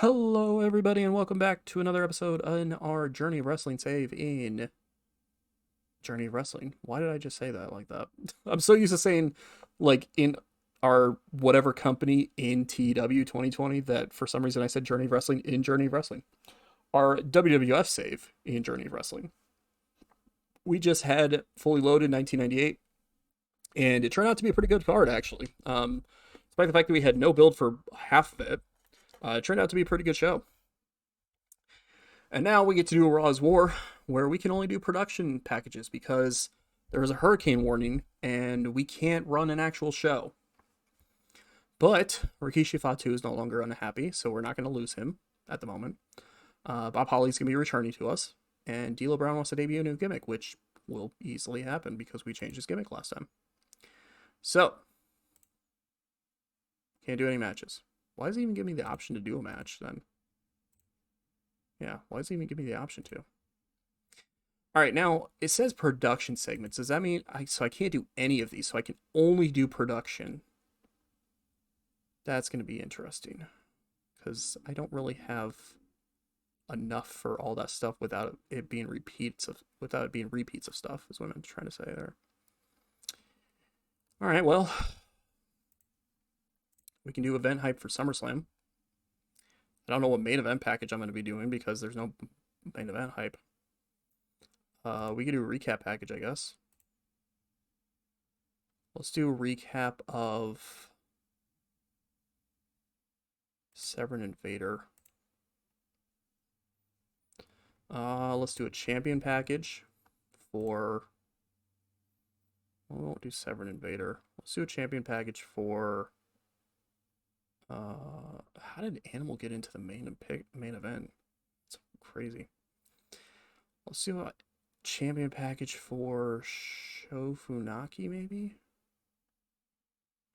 Hello, everybody, and welcome back to another episode in our Journey of Wrestling save in Journey of Wrestling. Why did I just say that like that? I'm so used to saying, like, in our whatever company in TW 2020 that for some reason I said Journey of Wrestling in Journey of Wrestling. Our WWF save in Journey of Wrestling. We just had Fully Loaded 1998, and it turned out to be a pretty good card, actually. Despite the fact that we had no build for half of it, it turned out to be a pretty good show. And now we get to do a Raw's War where we can only do production packages because there was a hurricane warning and we can't run an actual show. But Rikishi Fatu is no longer unhappy, so we're not going to lose him at the moment. Bob Holly's going to be returning to us, and D'Lo Brown wants to debut a new gimmick, which will easily happen because we changed his gimmick last time. So, can't do any matches. Why does he even give me the option to do a match then? Yeah, why does he even give me the option to? All right, now it says production segments. Does that mean I can't do any of these? So I can only do production. That's going to be interesting because I don't really have enough for all that stuff without it being repeats of stuff. Is what I'm trying to say there. All right, well, we can do event hype for SummerSlam. I don't know what main event package I'm going to be doing because there's no main event hype. We could do a recap package, I guess. Let's do a recap of Severn and Vader. Let's do a champion package for... We won't do Severn and Vader. Let's do a champion package for... how did Animal get into the main event? It's crazy. Let's do a champion package for Shofunaki, maybe?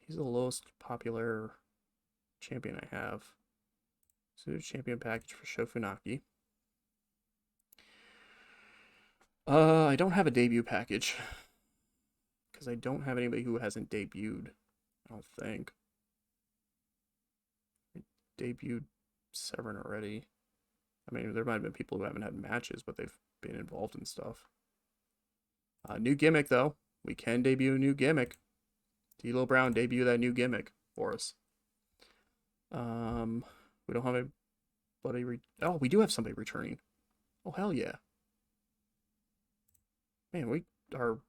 He's the lowest popular champion I have. So do a champion package for Shofunaki. I don't have a debut package. Because I don't have anybody who hasn't debuted. I don't think. I debuted Severn already. I mean, there might have been people who haven't had matches, but they've been involved in stuff. New gimmick, though. We can debut a new gimmick. D'Lo Brown debut that new gimmick for us. We don't have anybody. Oh, we do have somebody returning. Oh, hell yeah. Man, we are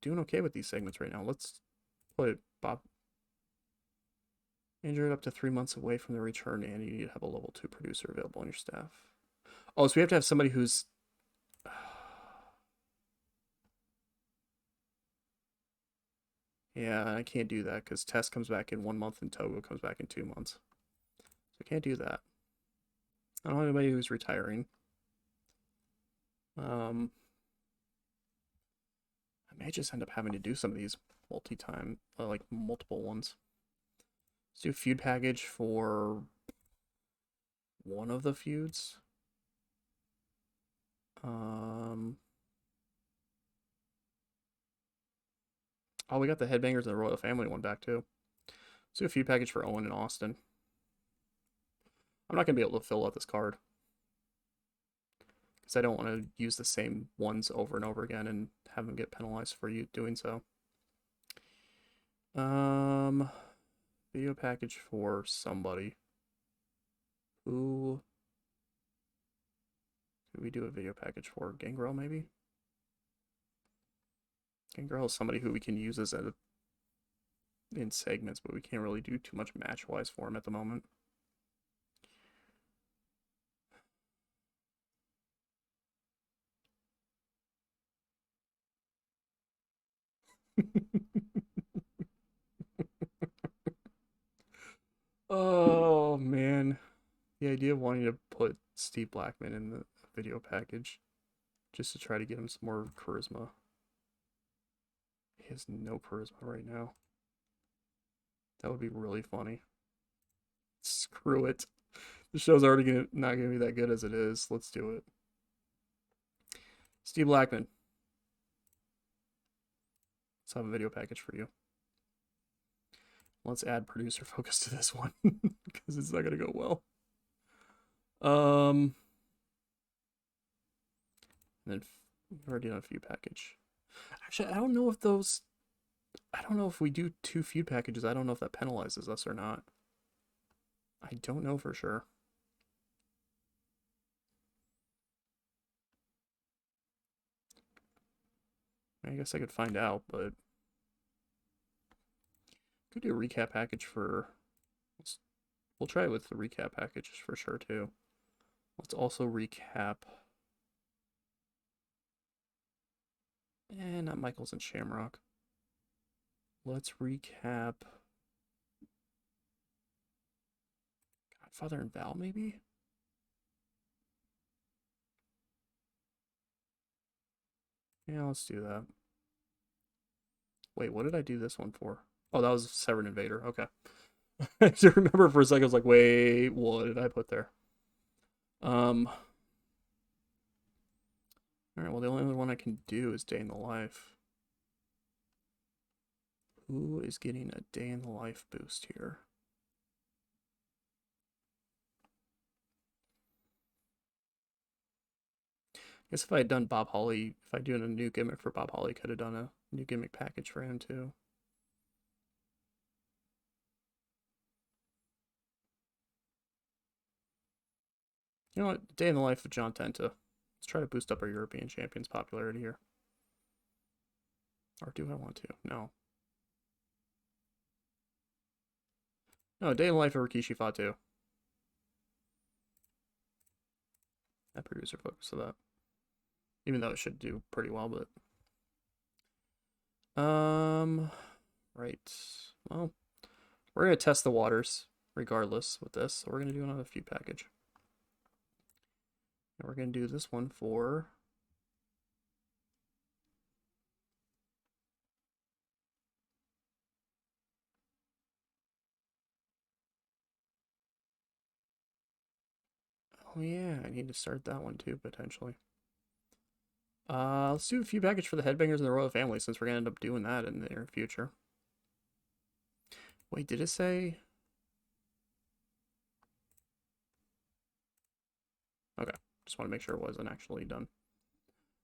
doing okay with these segments right now. Let's put Bob injured up to 3 months away from the return, and you need to have a level 2 producer available on your staff. Oh, so we have to have somebody who's... Yeah, I can't do that because Tess comes back in 1 month and Togo comes back in 2 months. So I can't do that. I don't have anybody who's retiring. I may just end up having to do some of these like multiple ones. Let's do a feud package for one of the feuds. Oh, we got the Headbangers and the Royal Family one back too. Let's do a feud package for Owen and Austin. I'm not going to be able to fill out this card because I don't want to use the same ones over and over again and have them get penalized for you doing so. Video package for somebody. Who could we do a video package for? Gangrel, maybe? Gangrel is somebody who we can use as in segments, but we can't really do too much match-wise for him at the moment. Oh, man. The idea of wanting to put Steve Blackman in the video package just to try to get him some more charisma. He has no charisma right now. That would be really funny. Screw it. The show's already not gonna be that good as it is. Let's do it. Steve Blackman. Let's have a video package for you. Let's add producer focus to this one because it's not gonna go well. Um, and then we've already done a feud package. Actually, I don't know if those. I don't know if we do 2 feud packages. I don't know if that penalizes us or not. I don't know for sure. I guess I could find out, but could do a recap package for. We'll try it with the recap package for sure too. Let's also recap. Not Michaels and Shamrock. Let's recap Godfather and Val, maybe? Yeah, let's do that. Wait, what did I do this one for? Oh, that was Severed Invader. Okay. I just remember for a second, I was like, wait, what did I put there? All right, well, the only other one I can do is Day in the Life. Who is getting a Day in the Life boost here? I guess if I had done Bob Holly, if I do a new gimmick for Bob Holly, could have done a new gimmick package for him too. You know what? Day in the Life of John Tenta. Let's try to boost up our European champion's popularity here. Or do I want to? No. No, Day in the Life of Rikishi Fatu. That producer focus of that. Even though it should do pretty well, but right. Well, we're gonna test the waters regardless with this. So we're gonna do another feud package. And we're gonna do this one for oh yeah, I need to start that one too, potentially. Let's do a feud package for the Headbangers and the Royal Family since we're gonna end up doing that in the near future. Wait, did it say? Okay, just want to make sure it wasn't actually done.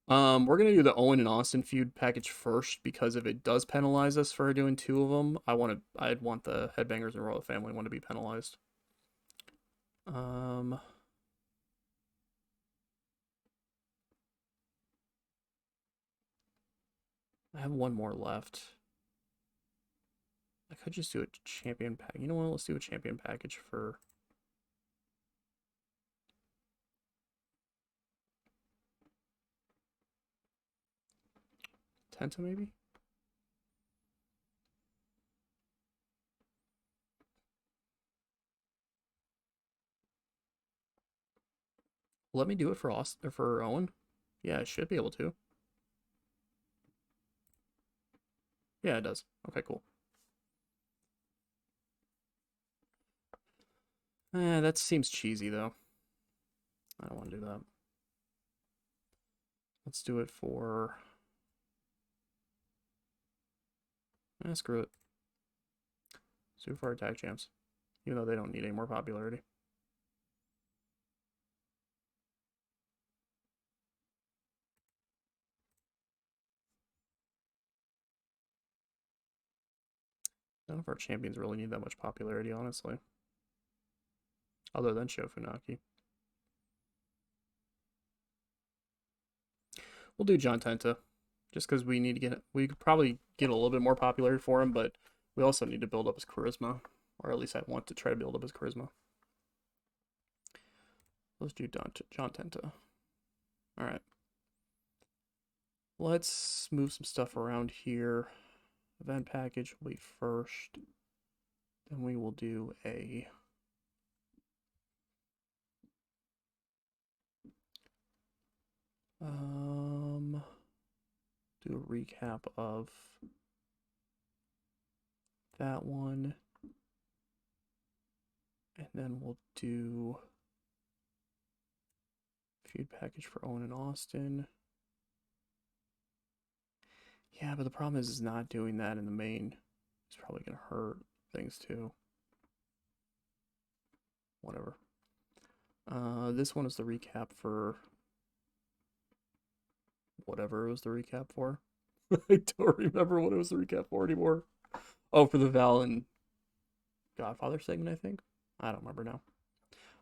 We're gonna do the Owen and Austin feud package first because if it does penalize us for doing 2 of them, I'd want the Headbangers and Royal Family one to be penalized. I have one more left. I could just do a champion pack. You know what? Let's do a champion package for. Tenta, maybe? Let me do it for Austin or for Owen. Yeah, I should be able to. Yeah, it does. Okay, cool. That seems cheesy though. I don't want to do that. Let's do it for. Screw it. Let's do it for our tag champs, even though they don't need any more popularity. None of our champions really need that much popularity, honestly. Other than Shofunaki. We'll do John Tenta. Just because we need to get, we could probably get a little bit more popularity for him, but we also need to build up his charisma. Or at least I want to try to build up his charisma. Let's do John Tenta. Alright. Let's move some stuff around here. Event package will be first. Then we will do a do a recap of that one. And then we'll do feud package for Owen and Austin. Yeah, but the problem is not doing that in the main. It's probably going to hurt things too. Whatever. This one is the recap for whatever it was the recap for. I don't remember what it was the recap for anymore. Oh, for the Val and Godfather segment, I think. I don't remember now.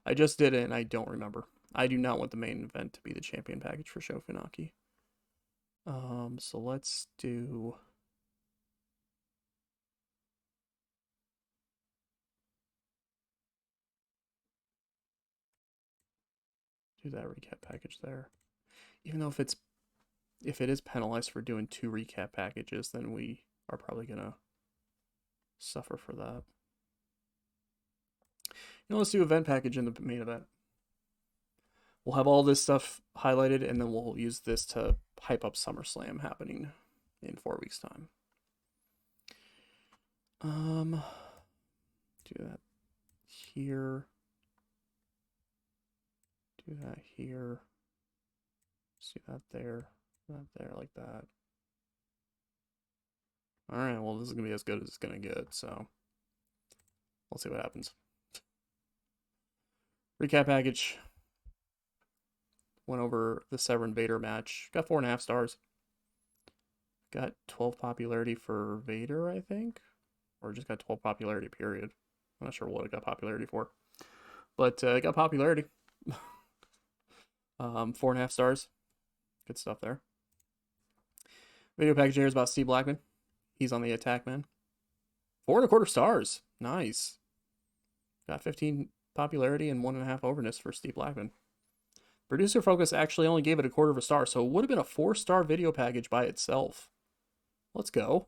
I just did it and I don't remember. I do not want the main event to be the champion package for Sho Funaki. So let's do that recap package there. Even though if it is penalized for doing 2 recap packages, then we are probably gonna suffer for that. You know, let's do event package in the main event. We'll have all this stuff highlighted, and then we'll use this to hype up SummerSlam happening in 4 weeks' time. Do that here. Do that here. See that there. That there, like that. Alright, well, this is going to be as good as it's going to get, so let's see what happens. Recap package. Went over the Severn Vader match. Got 4.5 stars. Got 12 popularity for Vader, I think. Or just got 12 popularity, period. I'm not sure what it got popularity for. But it got popularity. 4.5 stars. Good stuff there. Video package here is about Steve Blackman. He's on the attack, man. 4.25 stars. Nice. Got 15 popularity and 1.5 overness for Steve Blackman. Producer Focus actually only gave it 1/4 of a star, so it would have been a 4-star video package by itself. Let's go.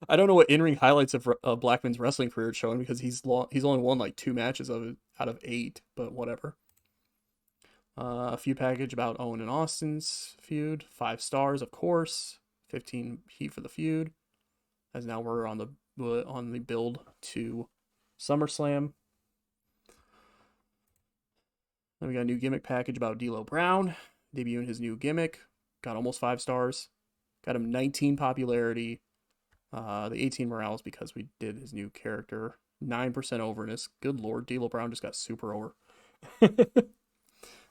I don't know what in-ring highlights of Blackman's wrestling career is showing because he's only won like 2 matches out of 8, but whatever. A few package about Owen and Austin's feud. 5 stars, of course. 15 heat for the feud. As now we're on the build to SummerSlam. Then we got a new gimmick package about D'Lo Brown. Debuting his new gimmick. Got almost 5 stars. Got him 19 popularity. The 18 morale is because we did his new character. 9% overness. Good lord, D'Lo Brown just got super over.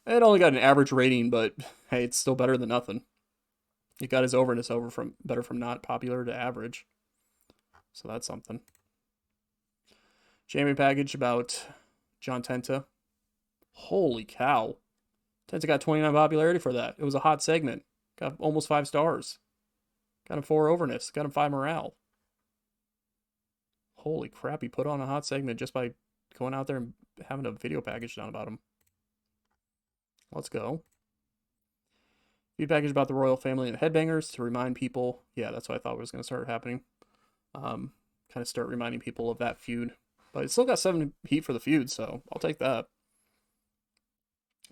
It only got an average rating, but hey, it's still better than nothing. It got his overness better from not popular to average. So that's something. Champion package about John Tenta. Holy cow. Tenta got 29 popularity for that. It was a hot segment. Got almost 5 stars. Got him 4 overness. Got him 5 morale. Holy crap, he put on a hot segment just by going out there and having a video package done about him. Let's go. Feud package about the royal family and the headbangers to remind people. Yeah, that's what I thought was going to start happening. Kind of start reminding people of that feud. But it still got 7 heat for the feud, so I'll take that.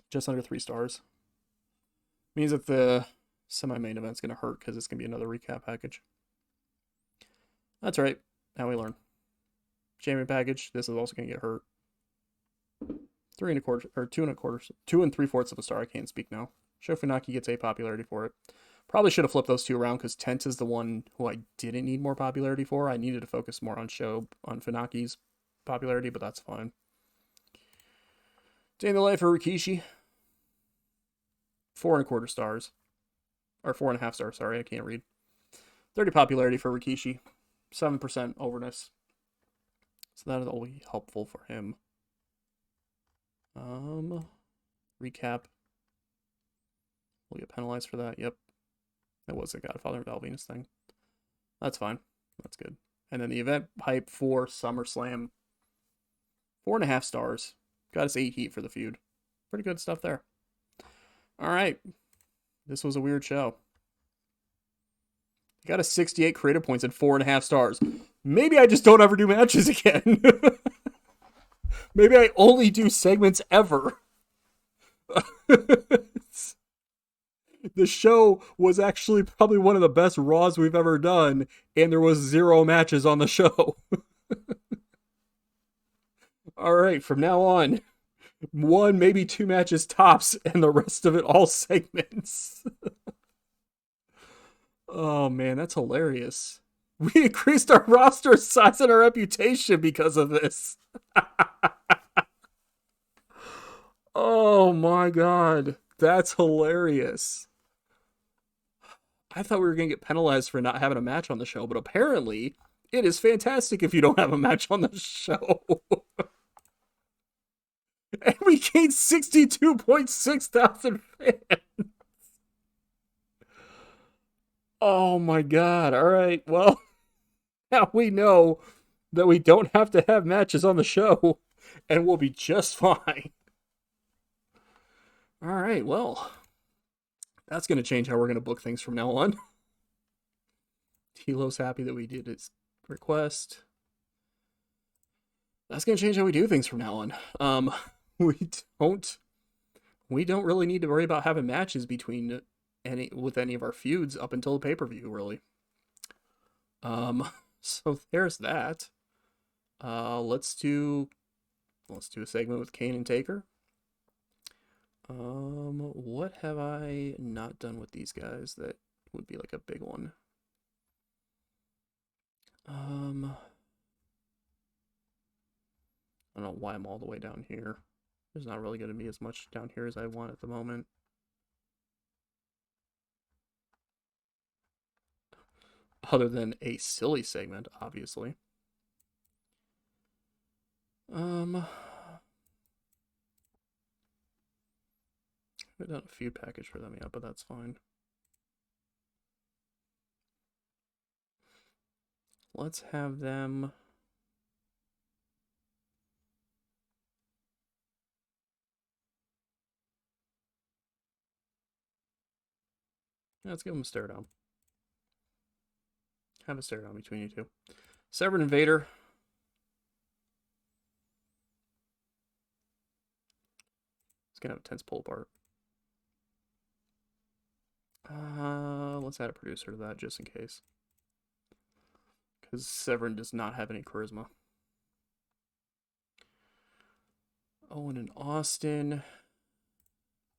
Just under 3 stars. Means that the semi-main event's going to hurt because it's going to be another recap package. That's right. Now we learn. Champion package. This is also going to get hurt. 3.25 or 2.25, 2 3/4 of a star. I can't speak now. Sho Funaki gets 8 popularity for it. Probably should have flipped those 2 around because Tent is the one who I didn't need more popularity for. I needed to focus more on Funaki's popularity, but that's fine. Day in the life for Rikishi. 4.25 stars. Or 4.5 stars, sorry, I can't read. 30 popularity for Rikishi. 7% overness. So that'll be helpful for him. Recap. We'll get penalized for that. Yep. That was a Godfather and Val Venus thing. That's fine. That's good. And then the event hype for SummerSlam. 4.5 stars. Got us 8 heat for the feud. Pretty good stuff there. Alright. This was a weird show. Got a 68 creative points and 4.5 stars. Maybe I just don't ever do matches again. Maybe I only do segments ever. The show was actually probably one of the best Raws we've ever done, and there was 0 matches on the show. All right, from now on, 1, maybe 2 matches tops, and the rest of it all segments. Oh man, that's hilarious. We increased our roster size and our reputation because of this. Oh my god. That's hilarious. I thought we were going to get penalized for not having a match on the show, but apparently it is fantastic if you don't have a match on the show. And we gained 62.6 thousand fans. Oh my god. All right. Well, now we know that we don't have to have matches on the show and we'll be just fine. All right. Well, that's going to change how we're going to book things from now on. Tilo's happy that we did his request. That's going to change how we do things from now on. We don't really need to worry about having matches between any of our feuds up until the pay-per-view, really. So there's that. Let's do a segment with Kane and Taker. What have I not done with these guys that would be like a big one? I don't know why I'm all the way down here. There's not really going to be as much down here as I want at the moment. Other than a silly segment, obviously. I haven't done a feud package for them yet, but that's fine. Let's have them... Let's give them a stare down. Have a stare down between you two. Severed and Vader. It's gonna have a tense pull apart. Let's add a producer to that just in case. Because Severin does not have any charisma. Owen and Austin.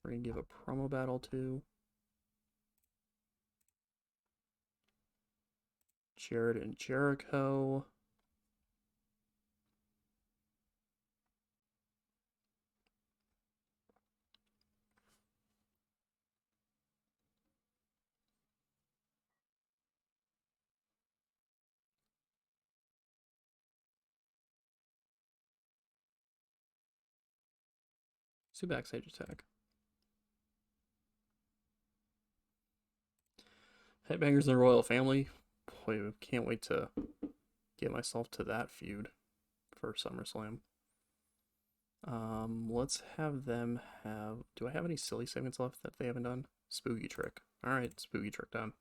We're going to give a promo battle to. Jared and Jericho. Let's do backstage attack. Headbangers and the Royal Family. Boy, can't wait to get myself to that feud for SummerSlam. Let's have them have... Do I have any silly segments left that they haven't done? Spooky Trick. Alright, Spooky Trick done.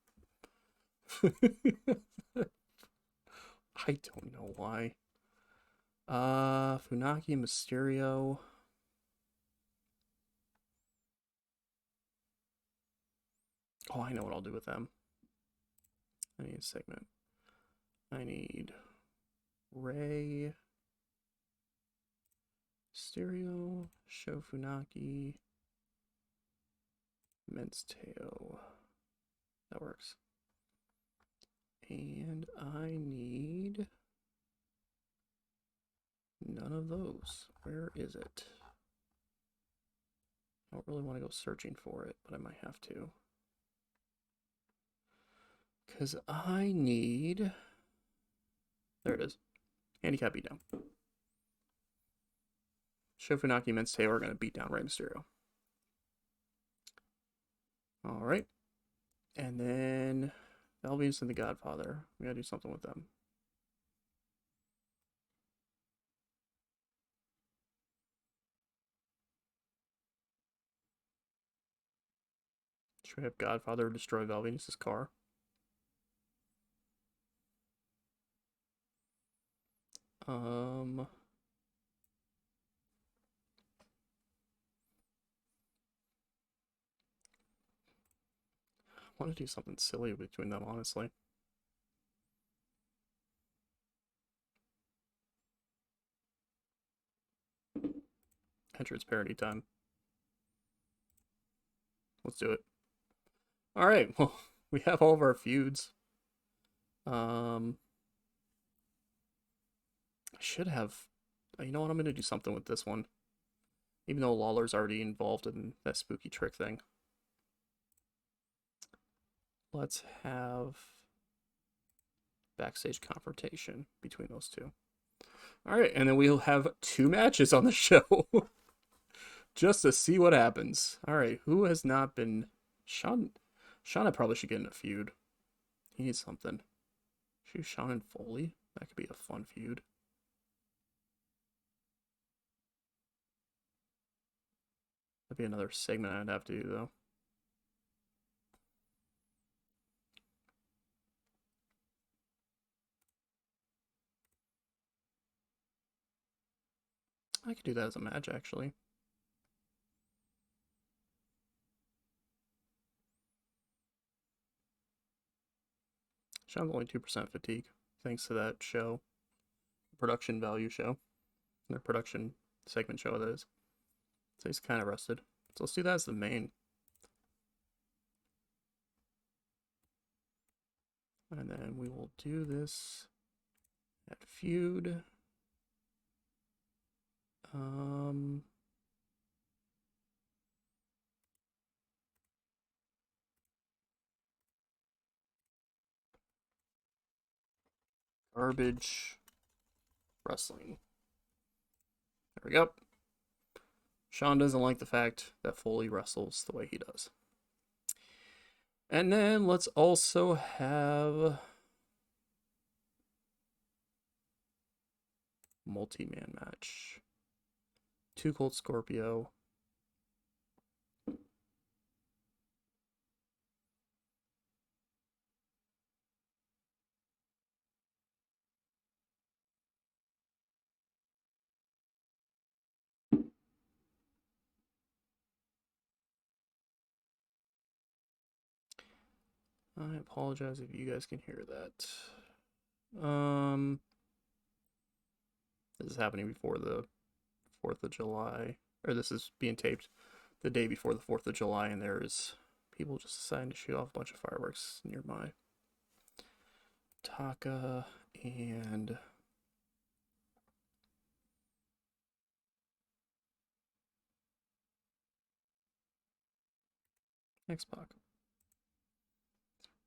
I don't know why. Funaki and Mysterio. Oh, I know what I'll do with them. I need a segment. I need Ray, Mysterio, Sho Funaki, Mensteo. That works. And I need none of those. Where is it? I don't really want to go searching for it, but I might have to. Because I need... There it is. Handicap beatdown. Sho Funaki and Mensteo are going to beat down Rey Mysterio. Alright. And then Velveens and the Godfather. We gotta do something with them. Should we have Godfather destroy Velveens' car? I want to do something silly between them, honestly. Entrance parody time. Let's do it. Alright, well, we have all of our feuds. I should have... You know what? I'm going to do something with this one. Even though Lawler's already involved in that spooky trick thing. Let's have backstage confrontation between those two. All right, and then we'll have 2 matches on the show. Just to see what happens. All right, who has not been... Shauna probably should get in a feud. He needs something. Shoot, Shawn and Foley? That could be a fun feud. That'd be another segment I'd have to do, though. I could do that as a match, actually. Shawn's only 2% fatigue, thanks to that show. Production value show. Their production segment show, that is. So he's kind of rested. So let's do that as the main. And then we will do this at feud. Garbage wrestling. There we go. Shawn doesn't like the fact that Foley wrestles the way he does. And then let's also have multi-man match. 2 Cold Scorpio. I apologize if you guys can hear that. This is happening before the 4th of July, or this is being taped the day before the 4th of July, and there's people just deciding to shoot off a bunch of fireworks nearby. Taka and X-Pac.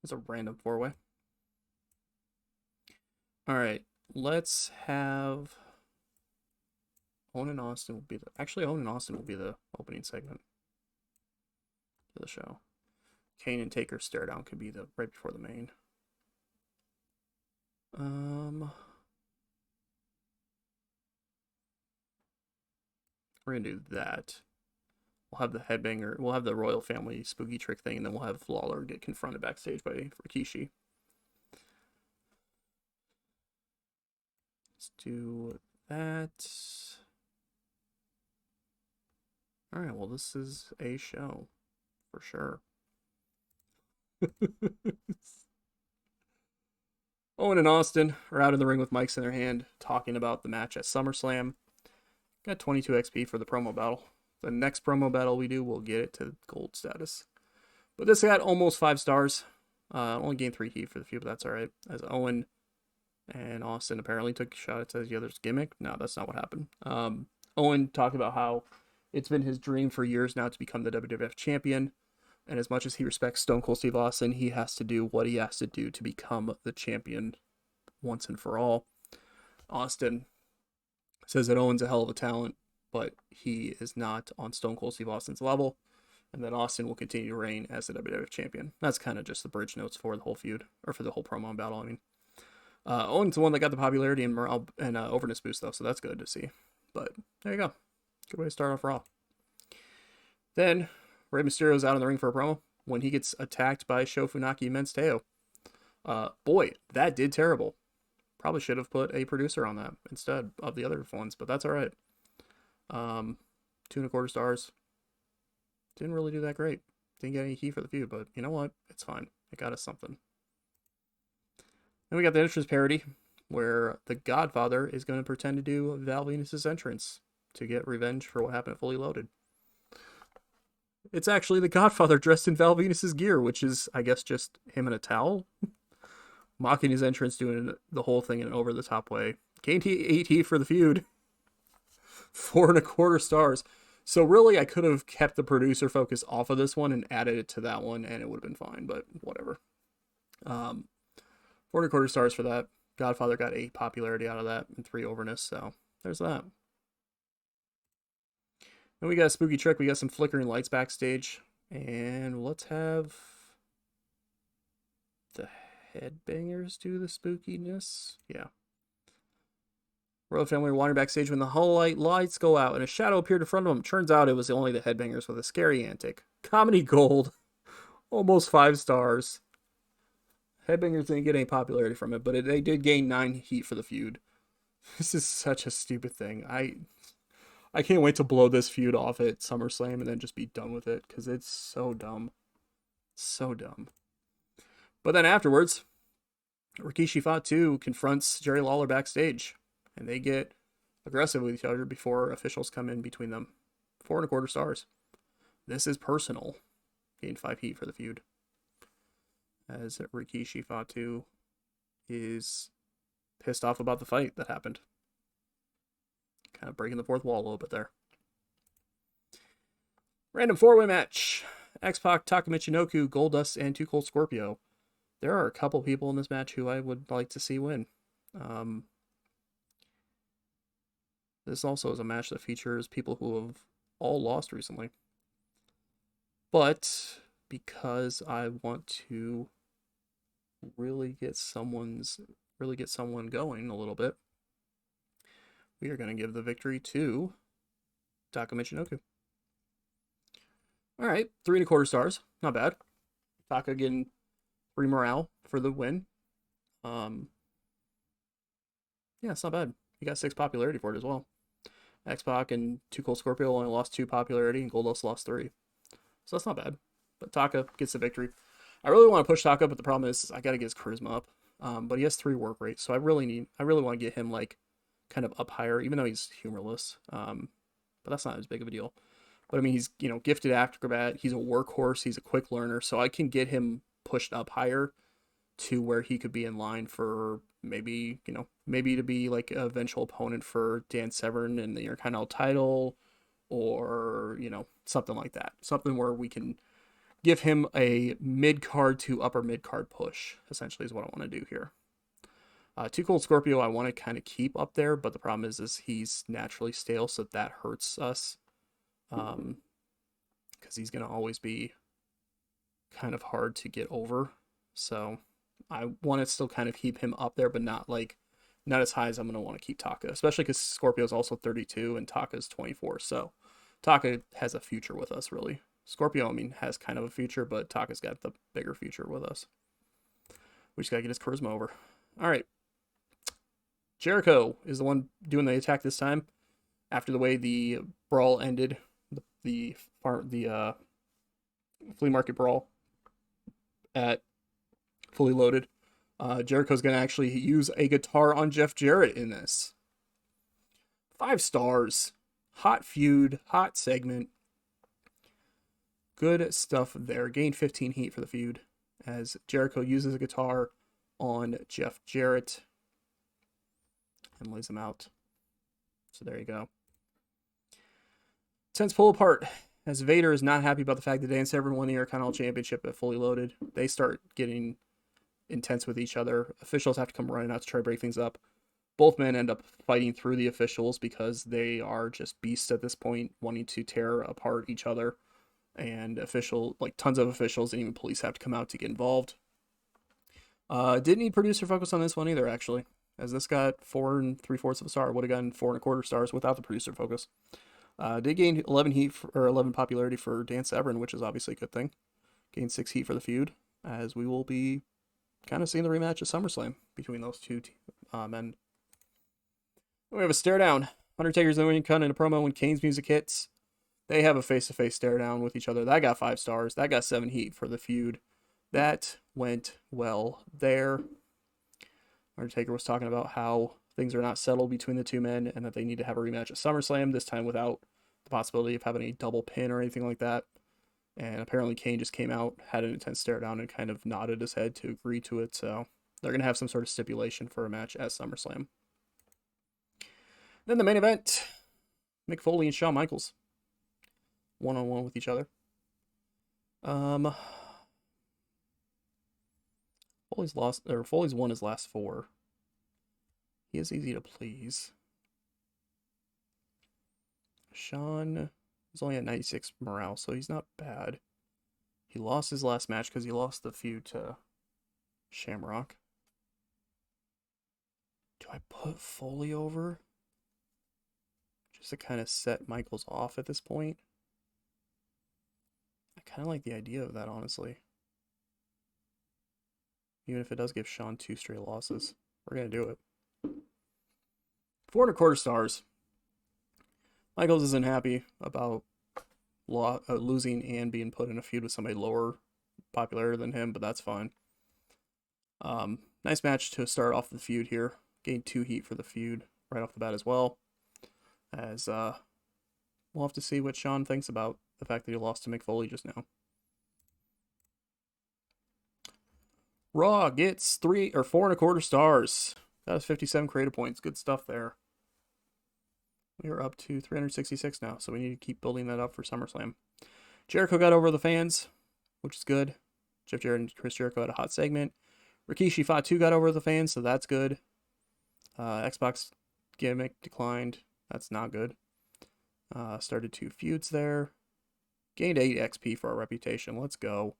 It's a random 4-way. All right, let's have Owen and Austin will be the... Actually, Owen and Austin will be the opening segment for the show. Kane and Taker stare down could be the right before the main. We're gonna do that. We'll have the headbanger. We'll have the royal family spooky trick thing, and then we'll have Lawler get confronted backstage by Rikishi. Let's do that. All right. Well, this is a show for sure. Owen and Austin are out in the ring with mics in their hand, talking about the match at SummerSlam. Got 22 XP for the promo battle. The next promo battle we do, we'll get it to gold status. But this got almost 5 stars. Only gained 3 heat for the feud, but that's alright. As Owen and Austin apparently took a shot at the other's gimmick. No, that's not what happened. Owen talked about how it's been his dream for years now to become the WWF champion. And as much as he respects Stone Cold Steve Austin, he has to do what he has to do to become the champion once and for all. Austin says that Owen's a hell of a talent, but he is not on Stone Cold Steve Austin's level, and that Austin will continue to reign as the WWF champion. That's kind of just the bridge notes for the whole feud, or for the whole promo battle, I mean. Owen's the one that got the popularity and morale and overness boost, though, so that's good to see. But there you go. Good way to start off Raw. Then Rey Mysterio's out in the ring for a promo when he gets attacked by Sho Funaki and Mensteo. Boy, that did terrible. Probably should have put a producer on that instead of the other ones, but that's all right. 2.25 stars. Didn't really do that great. Didn't get any heat for the feud, but you know what? It's fine. It got us something. Then we got the entrance parody, where the Godfather is going to pretend to do Val Venus' entrance to get revenge for what happened at Fully Loaded. It's actually the Godfather dressed in Val Venus' gear, which is, I guess, just him in a towel. Mocking his entrance, doing the whole thing in an over-the-top way. Gained 8 heat for the feud. 4.25 stars. So really, I could have kept the producer focus off of this one and added it to that one, and it would have been fine. But whatever. 4 1/4 stars for that. Godfather got 8 popularity out of that and 3 overness. So there's that. Then we got a spooky trick. We got some flickering lights backstage, and let's have the headbangers do the spookiness. Yeah. Royal family were wandering backstage when the hall lights go out and a shadow appeared in front of them. Turns out it was only the headbangers with a scary antic. Comedy gold. Almost 5 stars. Headbangers didn't get any popularity from it, but they did gain 9 heat for the feud. This is such a stupid thing. I can't wait to blow this feud off at SummerSlam and then just be done with it, because it's so dumb. So dumb. But then afterwards, Rikishi Fatu confronts Jerry Lawler backstage, and they get aggressive with each other before officials come in between them. 4 1/4 stars. This is personal. Gained 5 heat for the feud, as Rikishi Fatu is pissed off about the fight that happened. Kind of breaking the fourth wall a little bit there. Random 4-way match. X-Pac, Taka Michinoku, Goldust, and Too Cold Scorpio. There are a couple people in this match who I would like to see win. This also is a match that features people who have all lost recently. But because I want to really get someone going a little bit, we are going to give the victory to Taka Michinoku. All right, 3 1/4 stars. Not bad. Taka getting 3 morale for the win. Yeah, it's not bad. He got 6 popularity for it as well. X-Pac and Too Cold Scorpio only lost 2 popularity, and Goldust lost 3. So that's not bad. But Taka gets the victory. I really want to push Taka, but the problem is I got to get his charisma up. But he has 3 work rates, so I really want to get him like kind of up higher, even though he's humorless. But that's not as big of a deal. But I mean, he's gifted acrobat. He's a workhorse. He's a quick learner, so I can get him pushed up higher to where he could be in line for maybe to be like an eventual opponent for Dan Severn in the Intercontinental title, or something like that. Something where we can give him a mid-card to upper mid-card push, essentially, is what I want to do here. Too Cold Scorpio I want to kind of keep up there, but the problem is he's naturally stale, so that hurts us. Because he's going to always be kind of hard to get over. So I want to still kind of keep him up there, but not as high as I'm going to want to keep Taka, especially because Scorpio's also 32 and Taka's 24. So Taka has a future with us, really. Scorpio, I mean, has kind of a future, but Taka's got the bigger future with us. We just got to get his charisma over. All right. Jericho is the one doing the attack this time. After the way the brawl ended, the flea market brawl at Fully Loaded, Jericho's going to actually use a guitar on Jeff Jarrett in this. 5 stars. Hot feud, hot segment. Good stuff there. Gained 15 heat for the feud as Jericho uses a guitar on Jeff Jarrett and lays him out. So there you go. Tense pull apart as Vader is not happy about the fact that Dan Severn won the Intercontinental Championship at Fully Loaded. They start getting intense with each other. Officials have to come running out to try to break things up. Both men end up fighting through the officials because they are just beasts at this point, wanting to tear apart each other. And tons of officials and even police have to come out to get involved. Didn't need producer focus on this one either, actually, as this got 4 3/4 of a star. Would have gotten 4 1/4 stars without the producer focus. Did gain 11 heat or 11 popularity for Dan Severn, which is obviously a good thing. Gained 6 heat for the feud, as we will be kind of seeing the rematch at SummerSlam between those two men. We have a stare down. Undertaker's the winning cut in a promo when Kane's music hits. They have a face-to-face stare down with each other. That got 5 stars. That got 7 heat for the feud. That went well there. Undertaker was talking about how things are not settled between the two men and that they need to have a rematch at SummerSlam, this time without the possibility of having a double pin or anything like that. And apparently Kane just came out, had an intense stare down, and kind of nodded his head to agree to it. So they're going to have some sort of stipulation for a match at SummerSlam. Then the main event, Mick Foley and Shawn Michaels. one-on-one with each other. Foley's won his last 4. He is easy to please. Sean is only at 96 morale, so he's not bad. He lost his last match because he lost the feud to Shamrock. Do I put Foley over? Just to kind of set Michaels off at this point. I kind of like the idea of that, honestly. Even if it does give Sean 2 straight losses. We're going to do it. 4.25 stars. Michaels isn't happy about losing and being put in a feud with somebody lower popularity than him, but that's fine. Nice match to start off the feud here. Gained 2 heat for the feud right off the bat as well. As we'll have to see what Sean thinks about the fact that he lost to Mick Foley just now. Raw gets 4.25 stars. That was 57 creative points. Good stuff there. We are up to 366 now, so we need to keep building that up for SummerSlam. Jericho got over the fans, which is good. Jeff Jarrett and Chris Jericho had a hot segment. Rikishi Fatu got over the fans, so that's good. Xbox gimmick declined. That's not good. Started 2 feuds there. Gained 8 XP for our reputation. Let's go.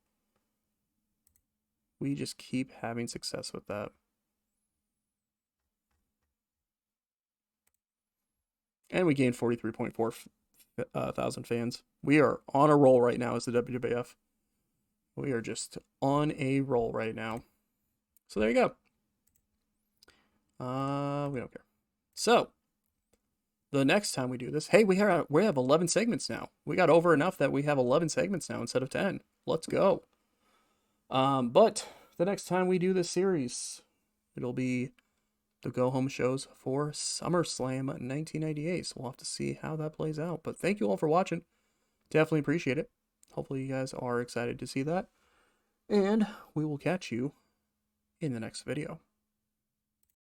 We just keep having success with that. And we gained 43.4 thousand fans. We are on a roll right now as the WWF. We are just on a roll right now. So there you go. We don't care. So the next time we do this, hey, we have 11 segments now. We got over enough that we have 11 segments now instead of 10. Let's go. But the next time we do this series, it'll be the go-home shows for SummerSlam 1998. So we'll have to see how that plays out. But thank you all for watching. Definitely appreciate it. Hopefully you guys are excited to see that. And we will catch you in the next video.